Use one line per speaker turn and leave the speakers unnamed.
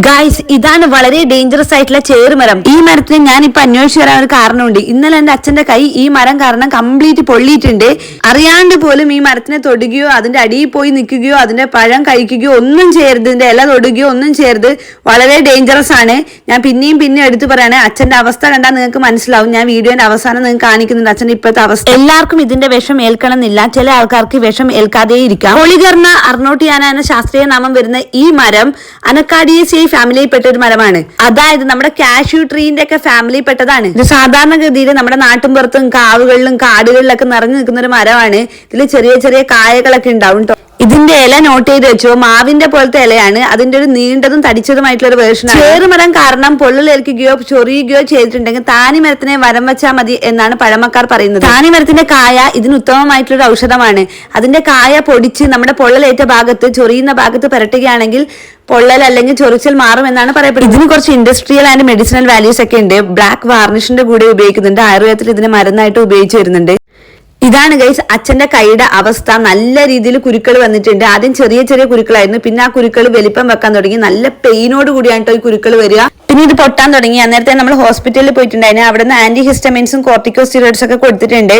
Guys, ഇതാണ് വളരെ dangerous ആയിട്ടുള്ള ചേറുമരം. ഈ മരത്തിന് ഞാൻ ഇപ്പൊ അന്വേഷിച്ചു വരാൻ ഒരു കാരണമുണ്ട്. ഇന്നലെ എന്റെ അച്ഛന്റെ കൈ ഈ മരം കാരണം കംപ്ലീറ്റ് പൊള്ളിയിട്ടുണ്ട്. അറിയാണ്ട് പോലും ഈ മരത്തിനെ തൊടുകയോ അതിന്റെ അടിയിൽ പോയി നിൽക്കുകയോ അതിന്റെ പഴം കഴിക്കുകയോ ഒന്നും ചെയ്യരുത്. ഇതിന്റെ ഇല തൊടുകയോ ഒന്നും ചെയ്യരുത്. വളരെ ഡേഞ്ചറസ് ആണ്. ഞാൻ പിന്നെയും എടുത്തു പറയാണ്. അച്ഛന്റെ അവസ്ഥ കണ്ടാൽ നിങ്ങൾക്ക് മനസ്സിലാവും. ഞാൻ വീഡിയോന്റെ അവസാനം നിങ്ങൾക്ക് കാണിക്കുന്നുണ്ട് അച്ഛന്റെ ഇപ്പോഴത്തെ അവസ്ഥ. എല്ലാവർക്കും ഇതിന്റെ വിഷം ഏൽക്കണം എന്നില്ല. ചില ആൾക്കാർക്ക് വിഷം ഏൽക്കാതെ ഇരിക്കാം. പോളിഗർണ അർണോട്ടിയാന എന്ന ശാസ്ത്രീയ നാമം വരുന്ന ഈ മരം അനക്കാഡിയേസിയേ ഫാമിലിയിൽപ്പെട്ട ഒരു മരമാണ്. അതായത് നമ്മുടെ കാഷ്യൂ ട്രീന്റെ ഒക്കെ ഫാമിലിയിൽപ്പെട്ടതാണ്. ഇത് സാധാരണഗതിയിൽ നമ്മുടെ നാട്ടിൻപുറത്തും കാവുകളിലും കാടുകളിലൊക്കെ നിറഞ്ഞു നിൽക്കുന്ന ഒരു മരമാണ്. ഇതിൽ ചെറിയ ചെറിയ കായകളൊക്കെ ഉണ്ടാവും കേട്ടോ. ഇതിന്റെ ഇല നോട്ട് ചെയ്ത് വെച്ചോ. മാവിന്റെ പോലത്തെ ഇലയാണ്. അതിന്റെ ഒരു നീണ്ടതും തടിച്ചതുമായിട്ടുള്ള ഒരു വേർഷൻ. ചേറുമരം കാരണം പൊള്ളലേൽക്കുകയോ ചൊറിയുകയോ ചെയ്തിട്ടുണ്ടെങ്കിൽ താനിമരത്തിനെ വരം വെച്ചാൽ മതി എന്നാണ് പഴമക്കാർ പറയുന്നത്. താനിമരത്തിന്റെ കായ ഇതിന് ഉത്തമമായിട്ടുള്ള ഒരു ഔഷധമാണ്. അതിന്റെ കായ പൊടിച്ച് നമ്മുടെ പൊള്ളലേറ്റ ഭാഗത്ത് ചൊറിയുന്ന ഭാഗത്ത് പുരട്ടുകയാണെങ്കിൽ പൊള്ളൽ അല്ലെങ്കിൽ ചൊറിച്ചൽ മാറും എന്നാണ് പറയപ്പെടുന്നത്. ഇതിന് കുറച്ച് ഇൻഡസ്ട്രിയൽ ആൻഡ് മെഡിസിനൽ വാല്യൂസ് ഒക്കെ ഉണ്ട്. ബ്ലാക്ക് വാർണിഷിന്റെ കൂടെ ഉപയോഗിക്കുന്നുണ്ട്. ആയുർവേദത്തിൽ ഇതിനെ മരുന്നായിട്ട് ഉപയോഗിച്ച് വരുന്നുണ്ട്. ഇതാണ് ഗൈസ് അച്ഛന്റെ കൈയുടെ അവസ്ഥ. നല്ല രീതിയിൽ കുരുക്കൾ വന്നിട്ടുണ്ട്. ആദ്യം ചെറിയ ചെറിയ കുരുക്കളായിരുന്നു. പിന്നെ ആ കുരുക്കൾ വലിപ്പം വെക്കാൻ തുടങ്ങി. നല്ല പെയിനോട് കൂടിയാണ് ഈ കുരുക്കൾ വരിക. പിന്നെ ഇത് പൊട്ടാൻ തുടങ്ങി. അന്നേരത്തെ നമ്മൾ ഹോസ്പിറ്റലിൽ പോയിട്ടുണ്ടായിരുന്നു. അവിടെ നിന്ന് ആന്റി ഹിസ്റ്റമിൻസും കോർട്ടിക്കോസ്റ്റീറോയിഡ്സ് ഒക്കെ കൊടുത്തിട്ടുണ്ട്.